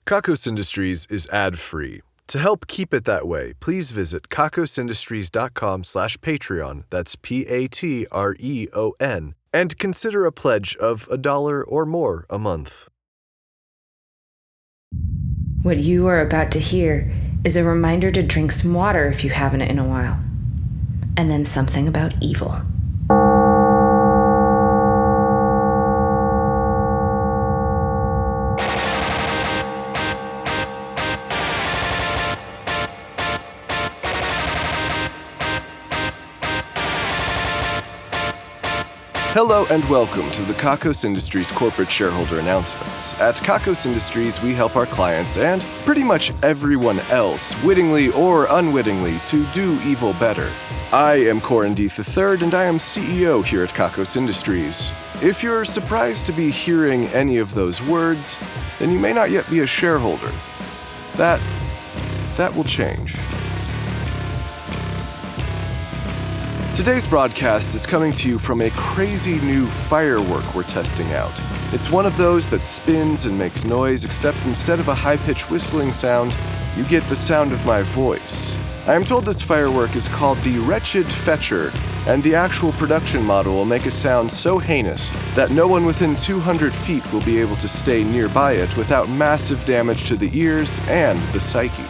Kakos Industries is ad-free. To help keep it that way, please visit kakosindustries.com/Patreon, that's Patreon, and consider a pledge of $1 or more a month. What you are about to hear is a reminder to drink some water if you haven't in a while. And then something about evil. Hello and welcome to the Kakos Industries corporate shareholder announcements. At Kakos Industries, we help our clients and pretty much everyone else, wittingly or unwittingly, to do evil better. I am Corin III, and I am CEO here at Kakos Industries. If you're surprised to be hearing any of those words, then you may not yet be a shareholder. That will change. Today's broadcast is coming to you from a crazy new firework we're testing out. It's one of those that spins and makes noise, except instead of a high-pitched whistling sound, you get the sound of my voice. I am told this firework is called the Wretched Fetcher, and the actual production model will make a sound so heinous that no one within 200 feet will be able to stay nearby it without massive damage to the ears and the psyche.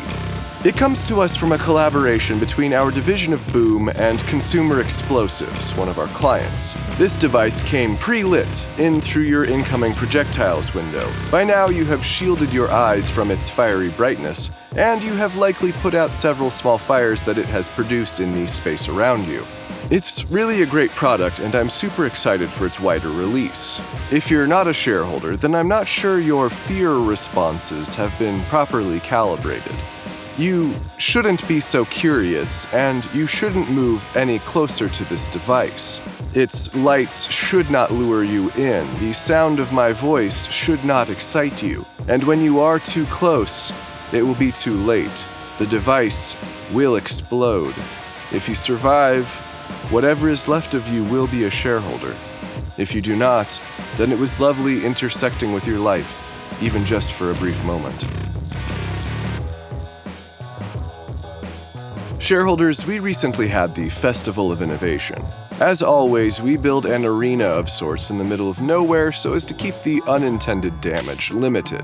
It comes to us from a collaboration between our division of Boom and Consumer Explosives, one of our clients. This device came pre-lit in through your incoming projectiles window. By now, you have shielded your eyes from its fiery brightness, and you have likely put out several small fires that it has produced in the space around you. It's really a great product, and I'm super excited for its wider release. If you're not a shareholder, then I'm not sure your fear responses have been properly calibrated. You shouldn't be so curious, and you shouldn't move any closer to this device. Its lights should not lure you in. The sound of my voice should not excite you. And when you are too close, it will be too late. The device will explode. If you survive, whatever is left of you will be a shareholder. If you do not, then it was lovely intersecting with your life, even just for a brief moment. Shareholders, we recently had the Festival of Innovation. As always, we build an arena of sorts in the middle of nowhere so as to keep the unintended damage limited.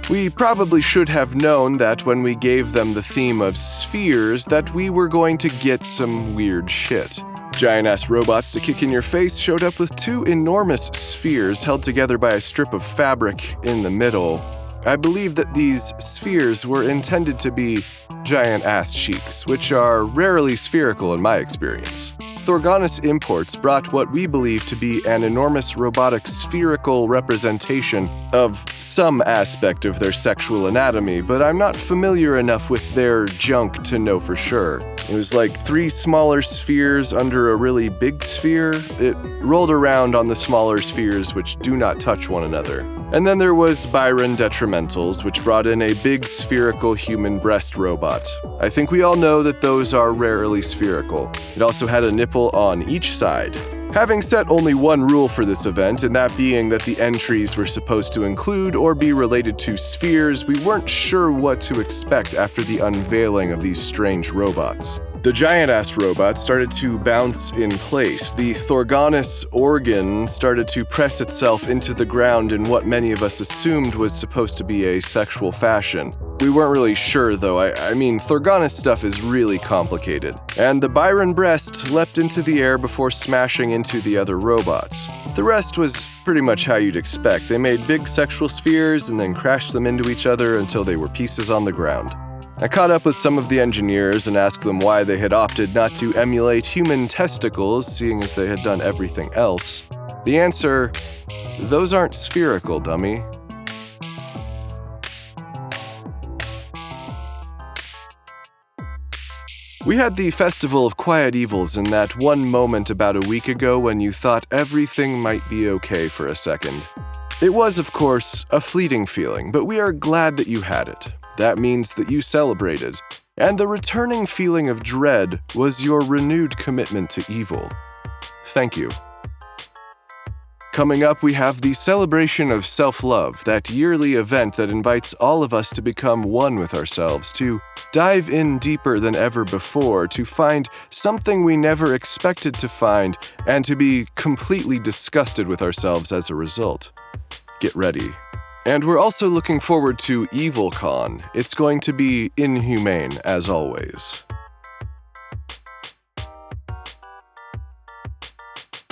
We probably should have known that when we gave them the theme of spheres that we were going to get some weird shit. Giant-ass robots to kick in your face showed up with two enormous spheres held together by a strip of fabric in the middle. I believe that these spheres were intended to be giant ass cheeks, which are rarely spherical in my experience. Thorgonis Imports brought what we believe to be an enormous robotic spherical representation of some aspect of their sexual anatomy, but I'm not familiar enough with their junk to know for sure. It was like 3 smaller spheres under a really big sphere. It rolled around on the smaller spheres which do not touch one another. And then there was Byron Detrimentals, which brought in a big spherical human breast robot. I think we all know that those are rarely spherical. It also had a nipple on each side. Having set only one rule for this event, and that being that the entries were supposed to include or be related to spheres, we weren't sure what to expect after the unveiling of these strange robots. The giant-ass robot started to bounce in place. The Thorgonis organ started to press itself into the ground in what many of us assumed was supposed to be a sexual fashion. We weren't really sure, though. I mean, Thorgonis stuff is really complicated. And the Byron breast leapt into the air before smashing into the other robots. The rest was pretty much how you'd expect. They made big sexual spheres and then crashed them into each other until they were pieces on the ground. I caught up with some of the engineers and asked them why they had opted not to emulate human testicles, seeing as they had done everything else. The answer, those aren't spherical, dummy. We had the Festival of Quiet Evils in that one moment about a week ago when you thought everything might be okay for a second. It was, of course, a fleeting feeling, but we are glad that you had it. That means that you celebrated. And the returning feeling of dread was your renewed commitment to evil. Thank you. Coming up, we have the celebration of self-love, that yearly event that invites all of us to become one with ourselves, to dive in deeper than ever before, to find something we never expected to find, and to be completely disgusted with ourselves as a result. Get ready. And we're also looking forward to EvilCon. It's going to be inhumane, as always.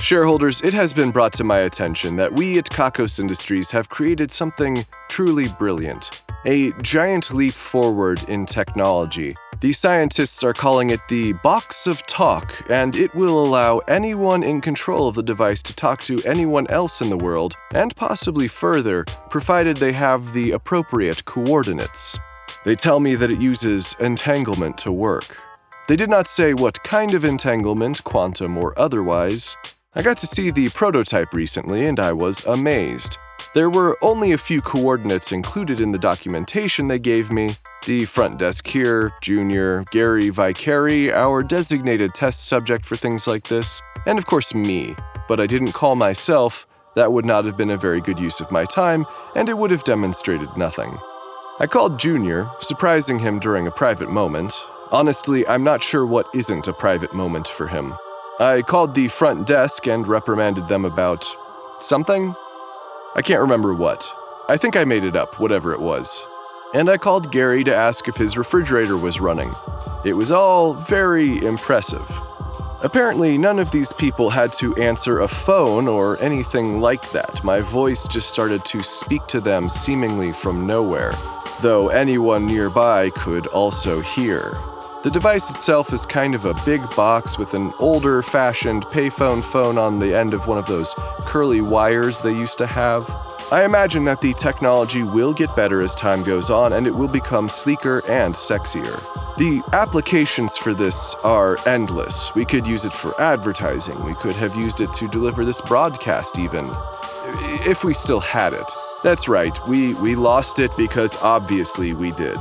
Shareholders, it has been brought to my attention that we at Kakos Industries have created something truly brilliant. A giant leap forward in technology. The scientists are calling it the Box of Talk, and it will allow anyone in control of the device to talk to anyone else in the world, and possibly further, provided they have the appropriate coordinates. They tell me that it uses entanglement to work. They did not say what kind of entanglement, quantum or otherwise. I got to see the prototype recently, and I was amazed. There were only a few coordinates included in the documentation they gave me. The front desk here, Junior, Gary Vicari, our designated test subject for things like this, and of course me. But I didn't call myself. That would not have been a very good use of my time, and it would have demonstrated nothing. I called Junior, surprising him during a private moment. Honestly, I'm not sure what isn't a private moment for him. I called the front desk and reprimanded them about something. I can't remember what. I think I made it up, whatever it was. And I called Gary to ask if his refrigerator was running. It was all very impressive. Apparently, none of these people had to answer a phone or anything like that. My voice just started to speak to them seemingly from nowhere, though anyone nearby could also hear. The device itself is kind of a big box with an older-fashioned payphone phone on the end of one of those curly wires they used to have. I imagine that the technology will get better as time goes on, and it will become sleeker and sexier. The applications for this are endless. We could use it for advertising. We could have used it to deliver this broadcast even. If we still had it. That's right, we lost it because obviously we did.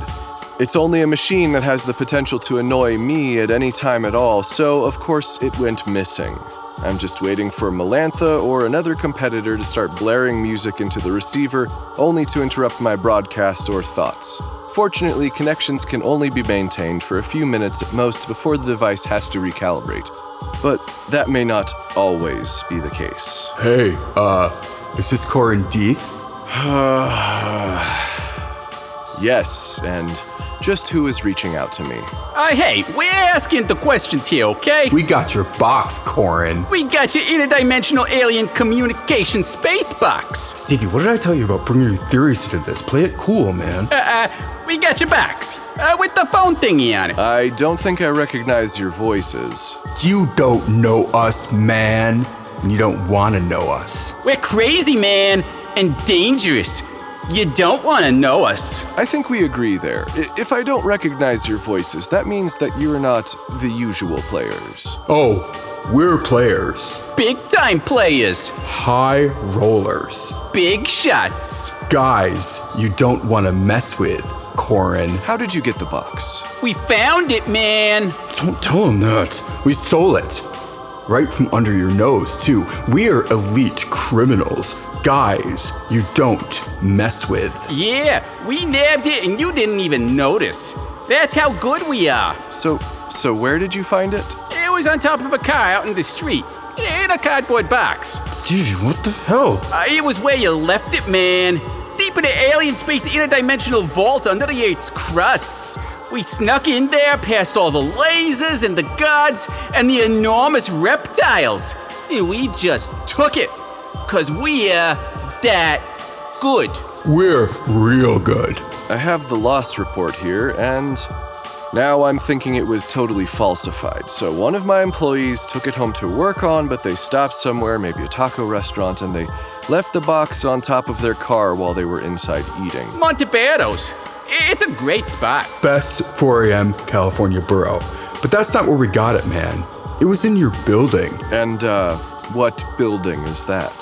It's only a machine that has the potential to annoy me at any time at all, so of course it went missing. I'm just waiting for Melantha or another competitor to start blaring music into the receiver, only to interrupt my broadcast or thoughts. Fortunately, connections can only be maintained for a few minutes at most before the device has to recalibrate. But that may not always be the case. Hey, is this Corin Deeth? Yes, and just who is reaching out to me? Hey, we're asking the questions here, okay? We got your box, Corin. We got your interdimensional alien communication space box. Stevie, what did I tell you about bringing your theories to this? Play it cool, man. We got your box, with the phone thingy on it. I don't think I recognize your voices. You don't know us, man. And you don't want to know us. We're crazy, man, and dangerous. You don't want to know us. I think we agree there. If I don't recognize your voices, that means that you're not the usual players. Oh, we're players. Big-time players. High rollers. Big shots. Guys you don't want to mess with, Corin. How did you get the box? We found it, man. Don't tell him that. We stole it. Right from under your nose, too. We are elite criminals. Guys you don't mess with. Yeah, we nabbed it and you didn't even notice. That's how good we are. So where did you find it? It was on top of a car out in the street, in a cardboard box. Stevie, what the hell? It was where you left it, man. Deep in the alien space interdimensional vault under the Earth's crusts. We snuck in there past all the lasers and the gods and the enormous reptiles. And we just took it. 'Cause we're that good. We're real good. I have the loss report here, and now I'm thinking it was totally falsified. So one of my employees took it home to work on, but they stopped somewhere, maybe a taco restaurant, and they left the box on top of their car while they were inside eating. Montebertos. It's a great spot. Best 4 a.m. California borough. But that's not where we got it, man. It was in your building. And, what building is that?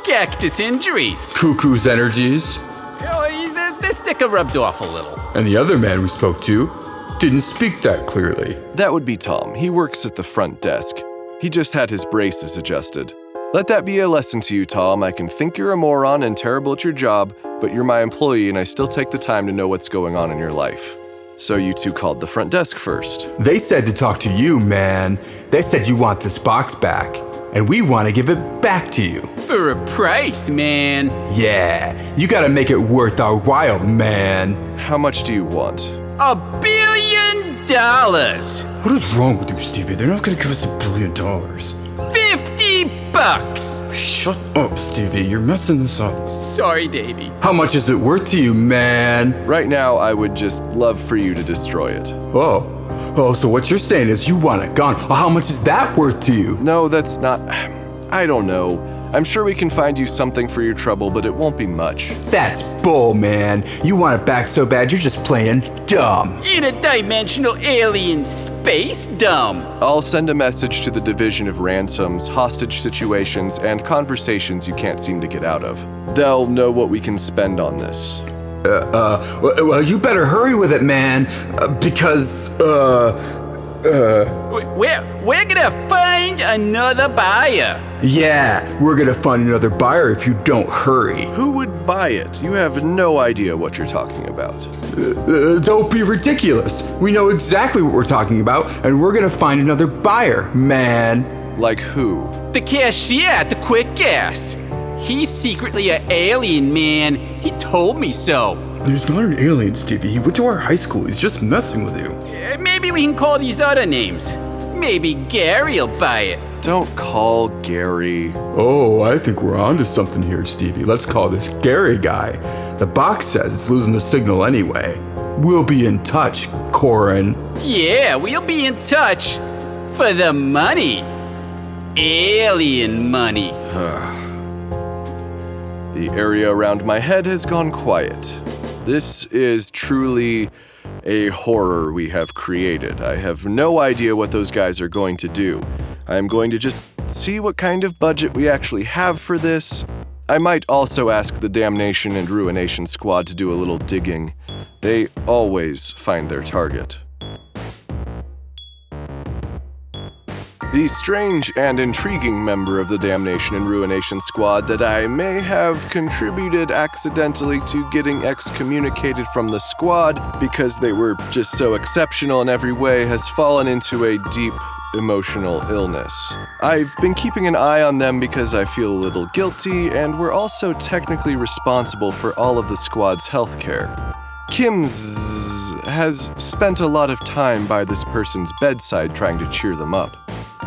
Cactus injuries. Cuckoo's energies. The sticker rubbed off a little. And the other man we spoke to didn't speak that clearly. That would be Tom. He works at the front desk. He just had his braces adjusted. Let that be a lesson to you, Tom. I can think you're a moron and terrible at your job, but you're my employee and I still take the time to know what's going on in your life. So you two called the front desk first. They said to talk to you, man. They said you want this box back, and we want to give it back to you. For a price, man. Yeah, you gotta make it worth our while, man. How much do you want? $1 billion. What is wrong with you, Stevie? They're not gonna give us $1 billion. $50. Shut up, Stevie. You're messing this up. Sorry, Davey. How much is it worth to you, man? Right now, I would just love for you to destroy it. Oh, so what you're saying is you want it gone. Well, how much is that worth to you? No, that's not... I don't know. I'm sure we can find you something for your trouble, but it won't be much. That's bull, man. You want it back so bad, you're just playing dumb. Interdimensional alien space dumb. I'll send a message to the Division of Ransoms, hostage situations, and conversations you can't seem to get out of. They'll know what we can spend on this. Well, you better hurry with it, man, because, We're gonna find another buyer. Yeah, we're gonna find another buyer if you don't hurry. Who would buy it? You have no idea what you're talking about. Don't be ridiculous. We know exactly what we're talking about, and we're gonna find another buyer, man. Like who? The cashier at the Quick Gas. He's secretly an alien, man. He told me so. There's not an alien, Stevie. He went to our high school. He's just messing with you. Maybe we can call these other names. Maybe Gary'll buy it. Don't call Gary. Oh, I think we're onto something here, Stevie. Let's call this Gary guy. The box says it's losing the signal anyway. We'll be in touch, Corin. Yeah, we'll be in touch. For the money. Alien money. The area around my head has gone quiet. This is truly a horror we have created. I have no idea what those guys are going to do. I'm going to just see what kind of budget we actually have for this. I might also ask the Damnation and Ruination squad to do a little digging. They always find their target. The strange and intriguing member of the Damnation and Ruination squad that I may have contributed accidentally to getting excommunicated from the squad because they were just so exceptional in every way has fallen into a deep emotional illness. I've been keeping an eye on them because I feel a little guilty, and we're also technically responsible for all of the squad's healthcare. Kimzzzzzzzz has spent a lot of time by this person's bedside trying to cheer them up.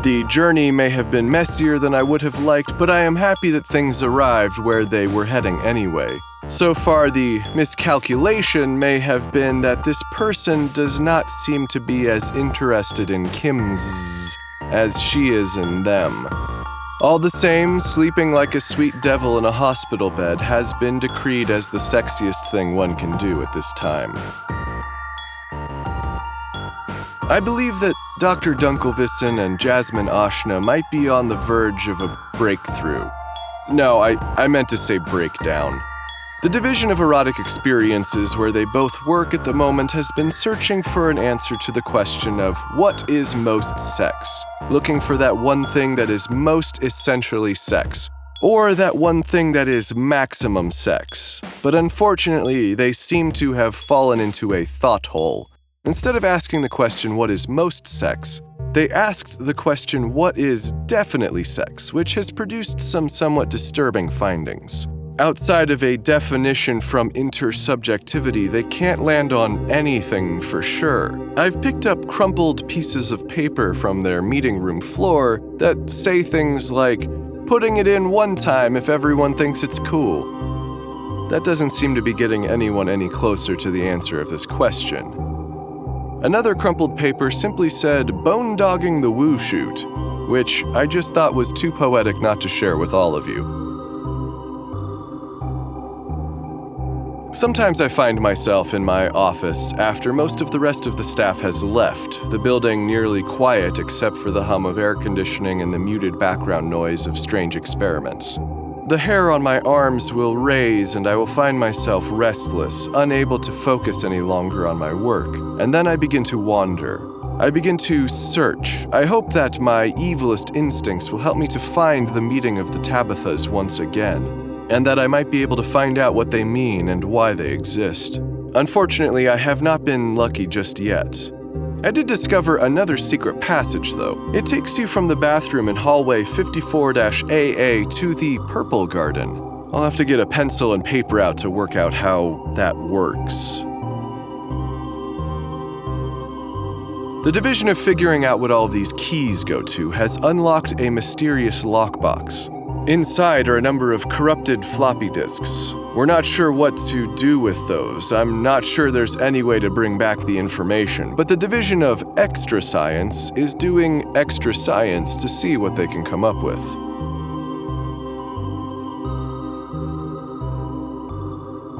The journey may have been messier than I would have liked, but I am happy that things arrived where they were heading anyway. So far, the miscalculation may have been that this person does not seem to be as interested in Kimzzzzzz as she is in them. All the same, sleeping like a sweet devil in a hospital bed has been decreed as the sexiest thing one can do at this time. I believe that Dr. Dunkelvissen and Jasmine Ashna might be on the verge of a breakthrough. No, I meant to say breakdown. The Division of Erotic Experiences, where they both work at the moment, has been searching for an answer to the question of what is most sex? Looking for that one thing that is most essentially sex, or that one thing that is maximum sex. But unfortunately, they seem to have fallen into a thought hole. Instead of asking the question, what is most sex, they asked the question, what is definitely sex, which has produced some somewhat disturbing findings. Outside of a definition from intersubjectivity, they can't land on anything for sure. I've picked up crumpled pieces of paper from their meeting room floor that say things like, putting it in one time if everyone thinks it's cool. That doesn't seem to be getting anyone any closer to the answer of this question. Another crumpled paper simply said, bone-dogging the woo shoot, which I just thought was too poetic not to share with all of you. Sometimes I find myself in my office after most of the rest of the staff has left, the building nearly quiet except for the hum of air conditioning and the muted background noise of strange experiments. The hair on my arms will raise and I will find myself restless, unable to focus any longer on my work, and then I begin to wander. I begin to search. I hope that my evilest instincts will help me to find the meeting of the Tabithas once again, and that I might be able to find out what they mean and why they exist. Unfortunately, I have not been lucky just yet. I did discover another secret passage, though. It takes you from the bathroom in hallway 54-AA to the Purple Garden. I'll have to get a pencil and paper out to work out how that works. The division of figuring out what all of these keys go to has unlocked a mysterious lockbox. Inside are a number of corrupted floppy disks. We're not sure what to do with those. I'm not sure there's any way to bring back the information, but the division of extra science is doing extra science to see what they can come up with.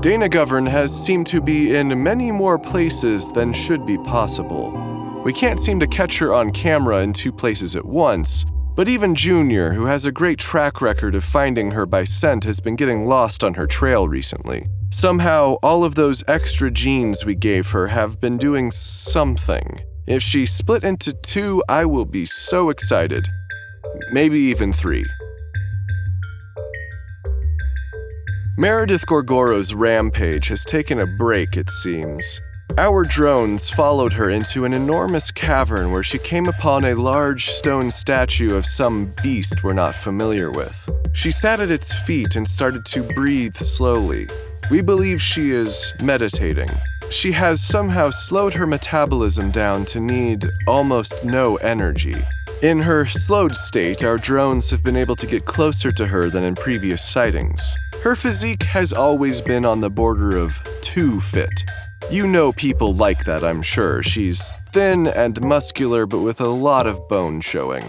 Dana Govern has seemed to be in many more places than should be possible. We can't seem to catch her on camera in 2 places at once, but even Junior, who has a great track record of finding her by scent, has been getting lost on her trail recently. Somehow, all of those extra genes we gave her have been doing something. If she split into 2, I will be so excited. Maybe even 3. Meredith Gorgoro's rampage has taken a break, it seems. Our drones followed her into an enormous cavern where she came upon a large stone statue of some beast we're not familiar with. She sat at its feet and started to breathe slowly. We believe she is meditating. She has somehow slowed her metabolism down to need almost no energy. In her slowed state, our drones have been able to get closer to her than in previous sightings. Her physique has always been on the border of too fit. You know people like that, I'm sure. She's thin and muscular, but with a lot of bone showing.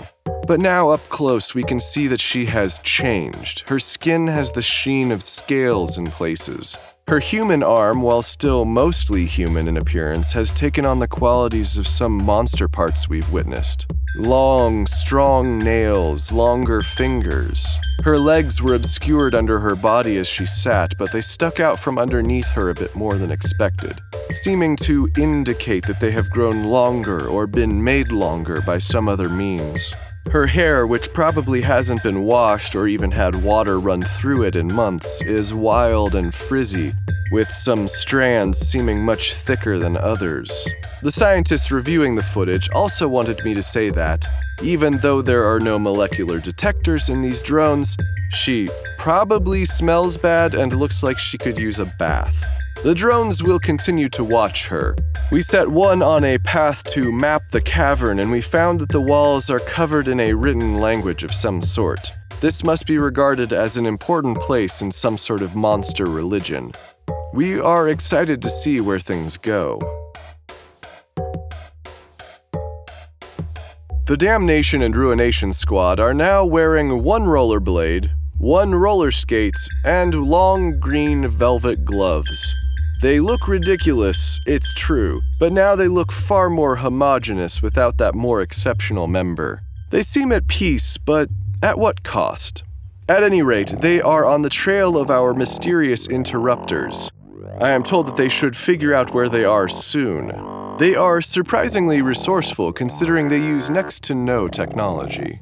But now up close, we can see that she has changed. Her skin has the sheen of scales in places. Her human arm, while still mostly human in appearance, has taken on the qualities of some monster parts we've witnessed. Long, strong nails, longer fingers. Her legs were obscured under her body as she sat, but they stuck out from underneath her a bit more than expected, seeming to indicate that they have grown longer or been made longer by some other means. Her hair, which probably hasn't been washed or even had water run through it in months, is wild and frizzy, with some strands seeming much thicker than others. The scientists reviewing the footage also wanted me to say that, even though there are no molecular detectors in these drones, she probably smells bad and looks like she could use a bath. The drones will continue to watch her. We set one on a path to map the cavern, and we found that the walls are covered in a written language of some sort. This must be regarded as an important place in some sort of monster religion. We are excited to see where things go. The Damnation and Ruination squad are now wearing one rollerblade, one roller skate, and long green velvet gloves. They look ridiculous, it's true, but now they look far more homogeneous without that more exceptional member. They seem at peace, but at what cost? At any rate, they are on the trail of our mysterious interrupters. I am told that they should figure out where they are soon. They are surprisingly resourceful considering they use next to no technology.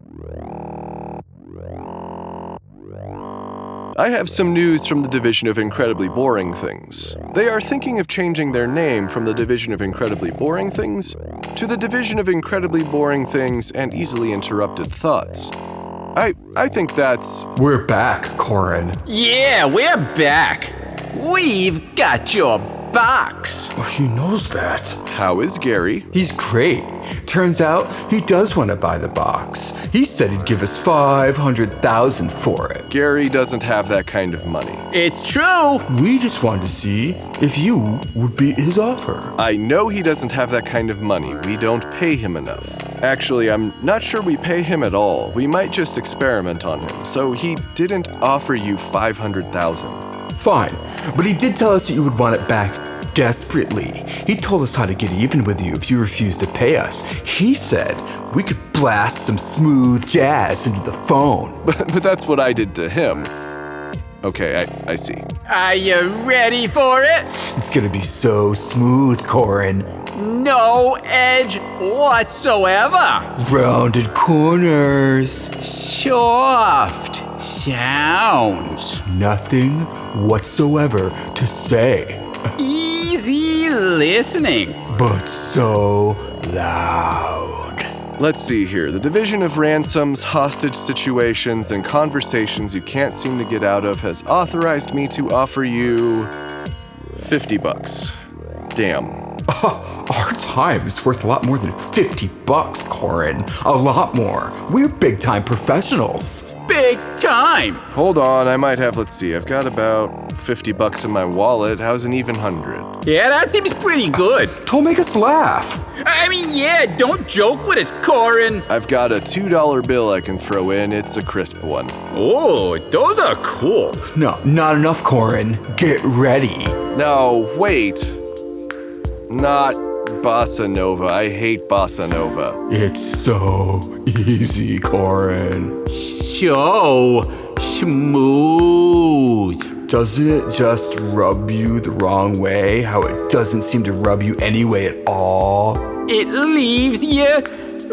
I have some news from the Division of Incredibly Boring Things. They are thinking of changing their name from the Division of Incredibly Boring Things to the Division of Incredibly Boring Things and Easily Interrupted Thoughts. I think that's... We're back, Corin. Yeah, we're back. We've got your box. He knows that. How is Gary? He's great. Turns out he does want to buy the box. He said he'd give us $500,000 for it. Gary doesn't have that kind of money. It's true. We just wanted to see if you would beat his offer. I know he doesn't have that kind of money. We don't pay him enough. Actually, I'm not sure we pay him at all. We might just experiment on him. So he didn't offer you $500,000. Fine, but he did tell us that you would want it back desperately. He told us how to get even with you if you refused to pay us. He said we could blast some smooth jazz into the phone. But that's what I did to him. Okay, I see. Are you ready for it? It's gonna be so smooth, Corin. No edge whatsoever. Rounded corners. Soft sounds. Nothing whatsoever to say. Easy listening. But so loud. Let's see here. The Division of Ransoms, Hostage Situations, and Conversations You Can't Seem to Get Out of has authorized me to offer you $50. Damn. Our time is worth a lot more than $50, Corin. A lot more. We're big-time professionals. Big time. Hold on, I might have, let's see, I've got about $50 in my wallet. How's an even 100? Yeah, that seems pretty good. Don't make us laugh. I mean, yeah, don't joke with us, Corin. I've got a $2 bill I can throw in. It's a crisp one. Oh, those are cool. No, not enough, Corin. Get ready. No, wait. Not Bossa Nova. I hate Bossa Nova. It's so easy, Corin. So smooth. Doesn't it just rub you the wrong way? How it doesn't seem to rub you anyway at all? It leaves you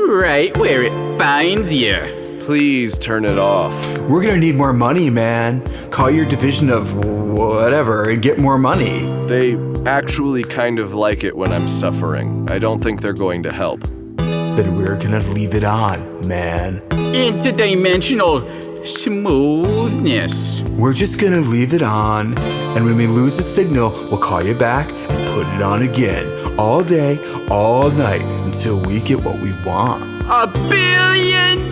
right where it finds you. Please turn it off. We're gonna need more money, man. Call your division of whatever and get more money. They actually kind of like it when I'm suffering. I don't think they're going to help. Then we're gonna leave it on, man. Interdimensional smoothness. We're just gonna leave it on, and when we lose the signal, we'll call you back and put it on again. All day, all night, until we get what we want. $1 billion.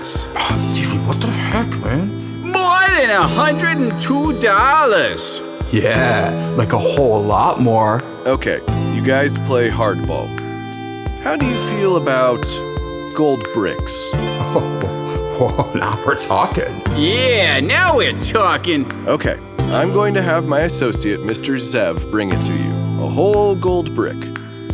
Stevie, what the heck, man? More than $102. Yeah, like a whole lot more. Okay, you guys play hardball. How do you feel about gold bricks? Oh, now we're talking. Yeah, now we're talking. Okay, I'm going to have my associate, Mr. Zev, bring it to you. A whole gold brick.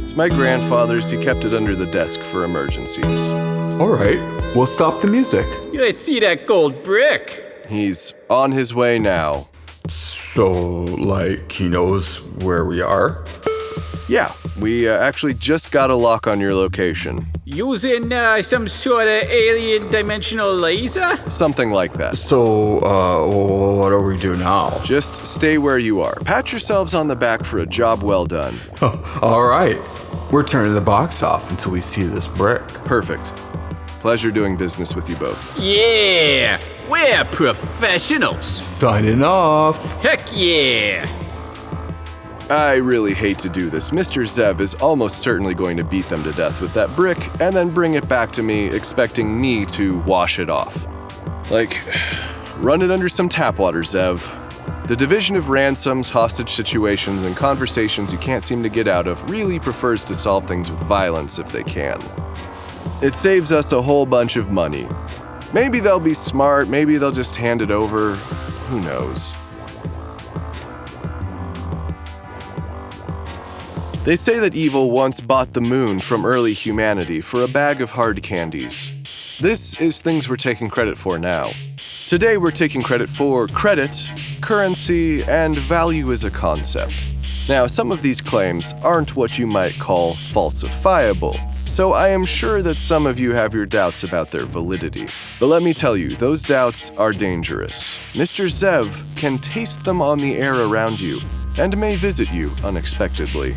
It's my grandfather's. He kept it under the desk for emergencies. All right, we'll stop the music. Let's see that gold brick. He's on his way now. So, like, he knows where we are? Yeah, we actually just got a lock on your location. Using some sort of alien dimensional laser? Something like that. So, what do we do now? Just stay where you are. Pat yourselves on the back for a job well done. All right, we're turning the box off until we see this brick. Perfect. Pleasure doing business with you both. Yeah, we're professionals. Signing off. Heck yeah. I really hate to do this. Mr. Zev is almost certainly going to beat them to death with that brick and then bring it back to me, expecting me to wash it off. Like, run it under some tap water, Zev. The Division of Ransoms, Hostage Situations, and Conversations You Can't Seem to Get Out of really prefers to solve things with violence if they can. It saves us a whole bunch of money. Maybe they'll be smart, maybe they'll just hand it over. Who knows? They say that evil once bought the moon from early humanity for a bag of hard candies. This is things we're taking credit for now. Today we're taking credit for credit, currency, and value as a concept. Now, some of these claims aren't what you might call falsifiable, so I am sure that some of you have your doubts about their validity. But let me tell you, those doubts are dangerous. Mr. Zev can taste them on the air around you, and may visit you unexpectedly.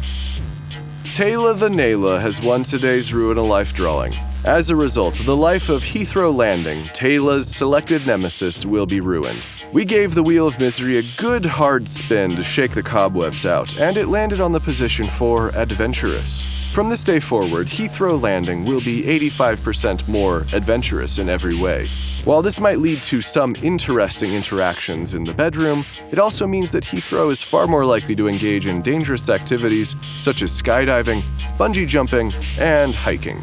Tayla the Nayla has won today's Ruin a Life drawing. As a result, the life of Heathrow Landing, Tayla's selected nemesis, will be ruined. We gave the Wheel of Misery a good hard spin to shake the cobwebs out, and it landed on the position for adventurous. From this day forward, Heathrow Landing will be 85% more adventurous in every way. While this might lead to some interesting interactions in the bedroom, it also means that Heathrow is far more likely to engage in dangerous activities such as skydiving, bungee jumping, and hiking.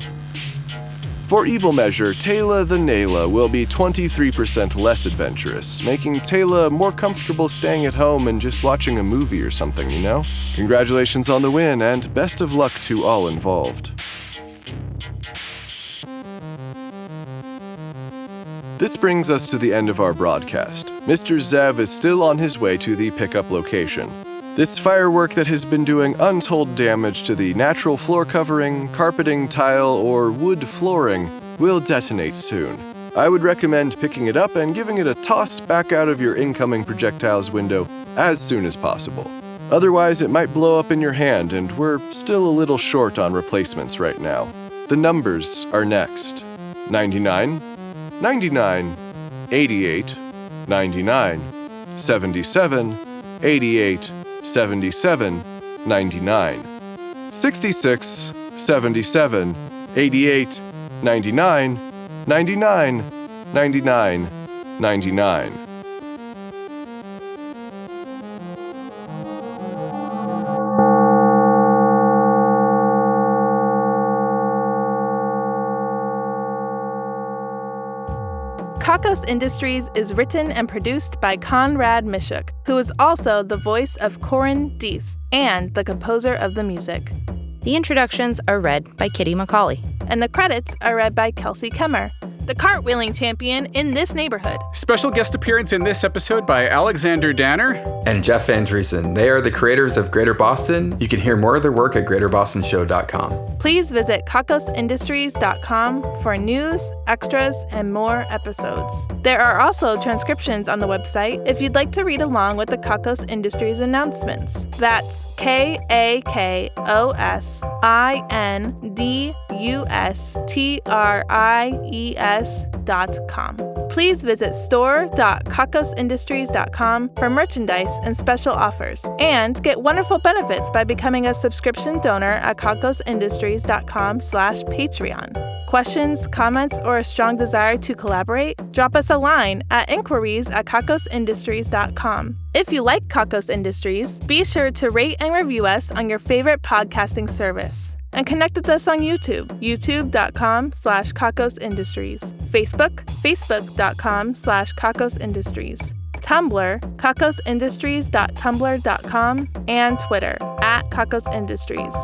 For evil measure, Tayla the Nayla will be 23% less adventurous, making Tayla more comfortable staying at home and just watching a movie or something, you know? Congratulations on the win, and best of luck to all involved. This brings us to the end of our broadcast. Mr. Zev is still on his way to the pickup location. This firework that has been doing untold damage to the natural floor covering, carpeting, tile, or wood flooring will detonate soon. I would recommend picking it up and giving it a toss back out of your incoming projectile's window as soon as possible. Otherwise, it might blow up in your hand, and we're still a little short on replacements right now. The numbers are next: 99, 99, 88, 99, 77, 88, 77, 99, 66, 77, 88, 99, 99, 99, 99. Kakos Industries is written and produced by Conrad Mishuk, who is also the voice of Corin and the composer of the music. The introductions are read by Kitty McCauley. And the credits are read by Kelsey Kemmer, the cartwheeling champion in this neighborhood. Special guest appearance in this episode by Alexander Danner and Jeff Andreessen. They are the creators of Greater Boston. You can hear more of their work at greaterbostonshow.com. Please visit kakosindustries.com for news, extras, and more episodes. There are also transcriptions on the website if you'd like to read along with the Kakos Industries announcements. That's KAKOSINDUSTRIES.com. Please visit store.kakosindustries.com for merchandise and special offers, and get wonderful benefits by becoming a subscription donor at kakosindustries.com/Patreon. Questions, comments, or a strong desire to collaborate? Drop us a line at inquiries@kakosindustries.com. If you like Kakos Industries, be sure to rate and review us on your favorite podcasting service. And connect with us on YouTube, youtube.com/Kakos Industries, Facebook, facebook.com/Kakos Industries, Tumblr, kakosindustries.tumblr.com, and Twitter, @Kakos Industries.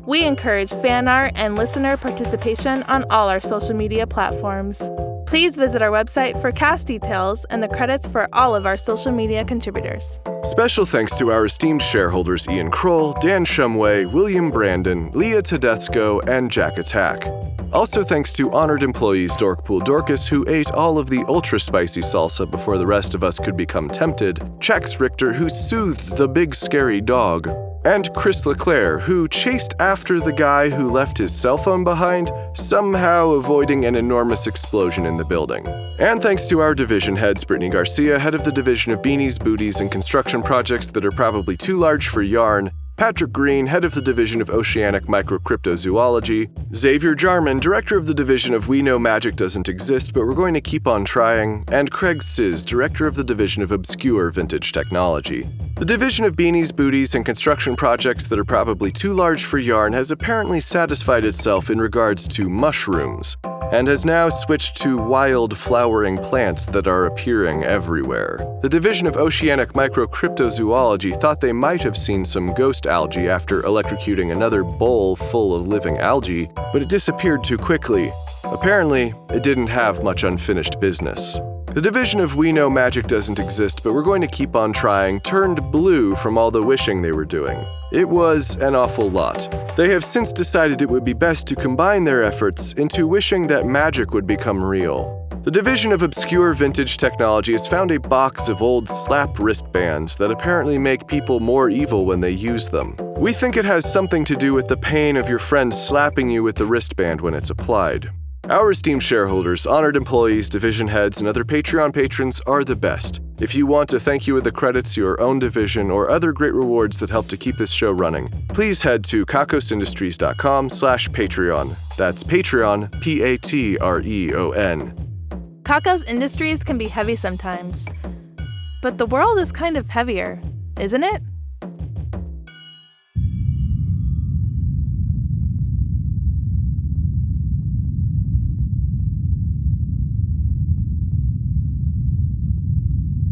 We encourage fan art and listener participation on all our social media platforms. Please visit our website for cast details and the credits for all of our social media contributors. Special thanks to our esteemed shareholders Ian Kroll, Dan Shumway, William Brandon, Leah Tedesco, and Jack Attack. Also thanks to honored employees Dorkpool Dorcas, who ate all of the ultra-spicy salsa before the rest of us could become tempted, Chax Richter, who soothed the big scary dog, and Chris LeClaire, who chased after the guy who left his cell phone behind, somehow avoiding an enormous explosion in the building. And thanks to our division heads, Brittany Garcia, head of the division of beanies, booties, and construction projects that are probably too large for yarn, Patrick Green, head of the division of oceanic microcryptozoology, Xavier Jarman, director of the division of We Know Magic Doesn't Exist, but we're going to keep on trying, and Craig Sizz, director of the division of obscure vintage technology. The division of beanies, booties, and construction projects that are probably too large for yarn has apparently satisfied itself in regards to mushrooms, and has now switched to wild flowering plants that are appearing everywhere. The division of oceanic microcryptozoology thought they might have seen some ghost algae after electrocuting another bowl full of living algae, but it disappeared too quickly. Apparently, it didn't have much unfinished business. The division of We Know Magic Doesn't Exist, but we're going to keep on trying turned blue from all the wishing they were doing. It was an awful lot. They have since decided it would be best to combine their efforts into wishing that magic would become real. The division of obscure vintage technology has found a box of old slap wristbands that apparently make people more evil when they use them. We think it has something to do with the pain of your friend slapping you with the wristband when it's applied. Our esteemed shareholders, honored employees, division heads, and other Patreon patrons are the best. If you want to thank you with the credits, your own division, or other great rewards that help to keep this show running, please head to kakosindustries.com/Patreon. That's Patreon, Patreon. Kakos Industries can be heavy sometimes, but the world is kind of heavier, isn't it?